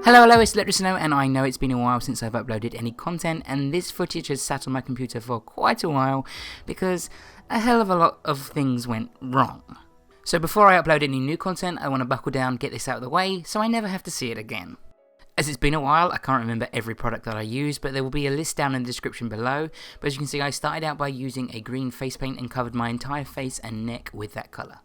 Hello, it's ElectraSnow, and I know it's been a while since I've uploaded any content, and this footage has sat on my computer for quite a while because a hell of a lot of things went wrong. So before I upload any new content, I want to buckle down, get this out of the way, so I never have to see it again. As it's been a while, I can't remember every product that I use, but there will be a list down in the description below. But as you can see, I started out by using a green face paint and covered my entire face and neck with that colour.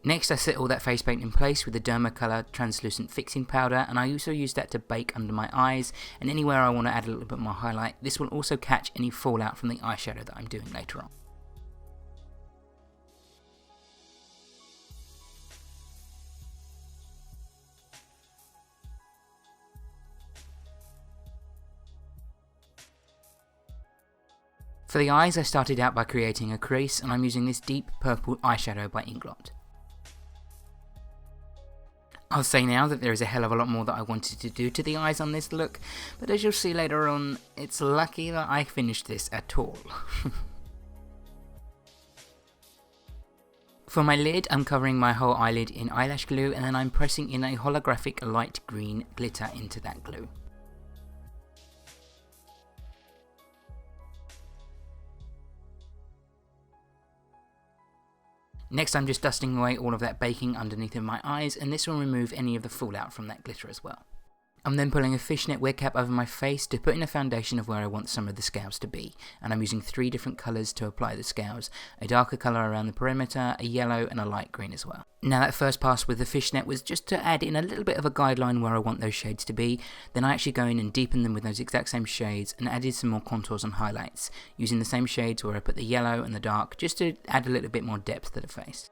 Next, I set all that face paint in place with the Dermacolor translucent fixing powder, and I also use that to bake under my eyes and anywhere I want to add a little bit more highlight. This will also catch any fallout from the eyeshadow that I'm doing later on. For the eyes, I started out by creating a crease, and I'm using this deep purple eyeshadow by Inglot. I'll say now that there is a hell of a lot more that I wanted to do to the eyes on this look, but as you'll see later on, it's lucky that I finished this at all. For my lid, I'm covering my whole eyelid in eyelash glue, and then I'm pressing in a holographic light green glitter into that glue. Next, I'm just dusting away all of that baking underneath of my eyes, and this will remove any of the fallout from that glitter as well. I'm then pulling a fishnet wig cap over my face to put in a foundation of where I want some of the scales to be, and I'm using 3 different colours to apply the scales, a darker colour around the perimeter, a yellow and a light green as well. Now that first pass with the fishnet was just to add in a little bit of a guideline where I want those shades to be, then I actually go in and deepen them with those exact same shades and added some more contours and highlights, using the same shades where I put the yellow and the dark just to add a little bit more depth to the face.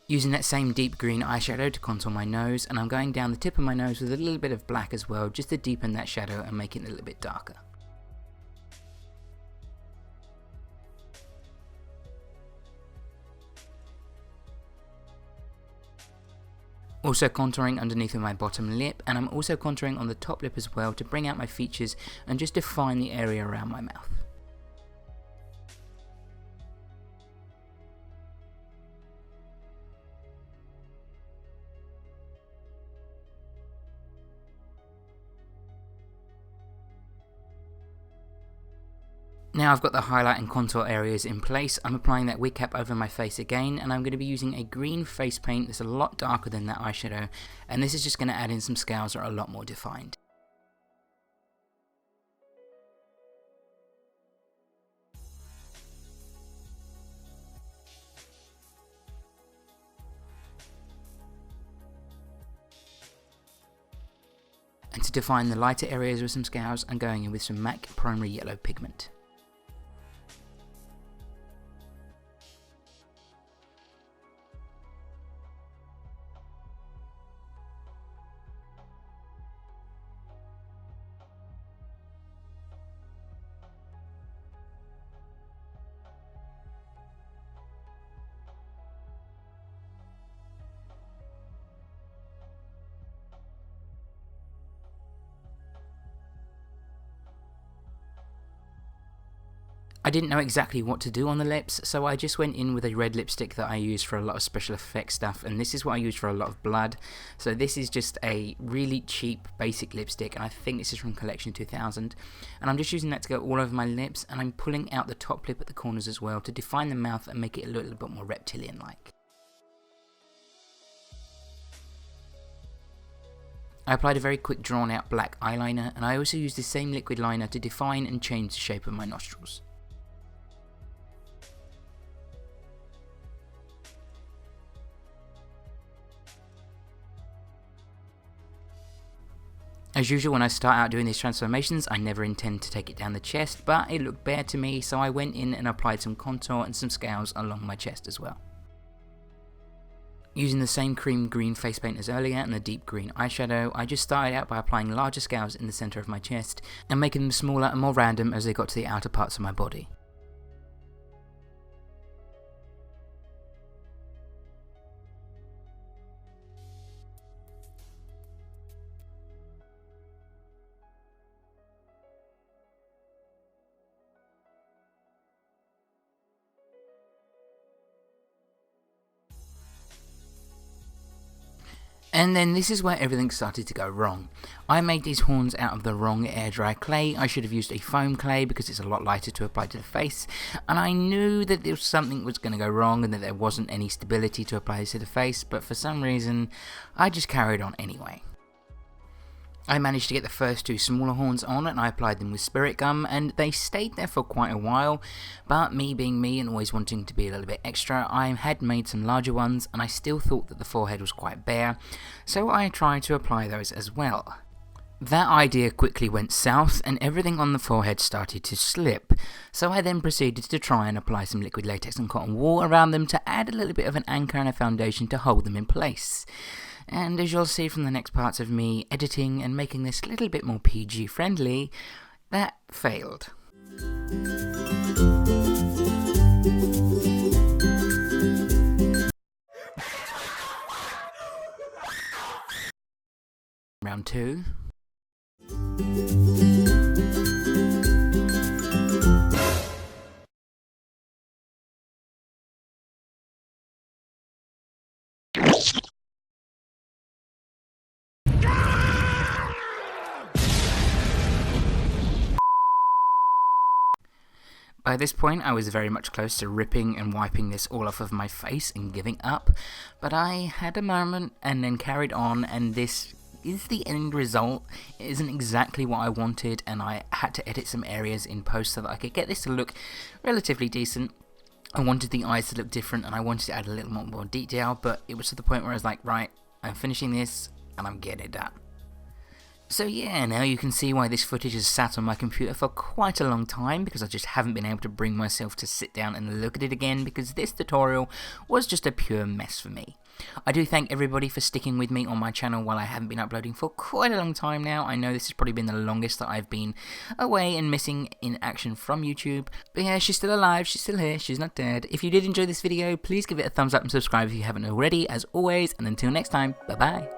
Using that same deep green eyeshadow to contour my nose, and I'm going down the tip of my nose with a little bit of black as well, just to deepen that shadow and make it a little bit darker. Also contouring underneath of my bottom lip, and I'm also contouring on the top lip as well to bring out my features and just define the area around my mouth. Now I've got the highlight and contour areas in place, I'm applying that wig cap over my face again, and I'm going to be using a green face paint that's a lot darker than that eyeshadow, and this is just going to add in some scales that are a lot more defined. And to define the lighter areas with some scales, I'm going in with some MAC primary yellow pigment. I didn't know exactly what to do on the lips, so I just went in with a red lipstick that I use for a lot of special effects stuff, and this is what I use for a lot of blood. So this is just a really cheap basic lipstick, and I think this is from Collection 2000, and I'm just using that to go all over my lips, and I'm pulling out the top lip at the corners as well to define the mouth and make it a little bit more reptilian-like. I applied a very quick drawn out black eyeliner, and I also used the same liquid liner to define and change the shape of my nostrils. As usual, when I start out doing these transformations, I never intend to take it down the chest, but it looked bare to me, so I went in and applied some contour and some scales along my chest as well. Using the same cream green face paint as earlier and the deep green eyeshadow, I just started out by applying larger scales in the centre of my chest and making them smaller and more random as they got to the outer parts of my body. And then this is where everything started to go wrong. I made these horns out of the wrong air dry clay. I should have used a foam clay because it's a lot lighter to apply to the face, and I knew that there was something was going to go wrong and that there wasn't any stability to apply this to the face, but for some reason I just carried on anyway. I managed to get the first two smaller horns on and I applied them with spirit gum, and they stayed there for quite a while, but me being me and always wanting to be a little bit extra, I had made some larger ones and I still thought that the forehead was quite bare, so I tried to apply those as well. That idea quickly went south and everything on the forehead started to slip, so I then proceeded to try and apply some liquid latex and cotton wool around them to add a little bit of an anchor and a foundation to hold them in place. And as you'll see from the next parts of me editing and making this a little bit more PG friendly, that failed. Round 2. By this point I was very much close to ripping and wiping this all off of my face and giving up, but I had a moment and then carried on, and this is the end result. It isn't exactly what I wanted, and I had to edit some areas in post so that I could get this to look relatively decent. I wanted the eyes to look different and I wanted to add a little more detail, but it was to the point where I was like, right, I'm finishing this and I'm getting it done. So yeah, now you can see why this footage has sat on my computer for quite a long time, because I just haven't been able to bring myself to sit down and look at it again, because this tutorial was just a pure mess for me. I do thank everybody for sticking with me on my channel while I haven't been uploading for quite a long time now. I know this has probably been the longest that I've been away and missing in action from YouTube. But yeah, she's still alive, she's still here, she's not dead. If you did enjoy this video, please give it a thumbs up and subscribe if you haven't already, as always, and until next time, bye bye.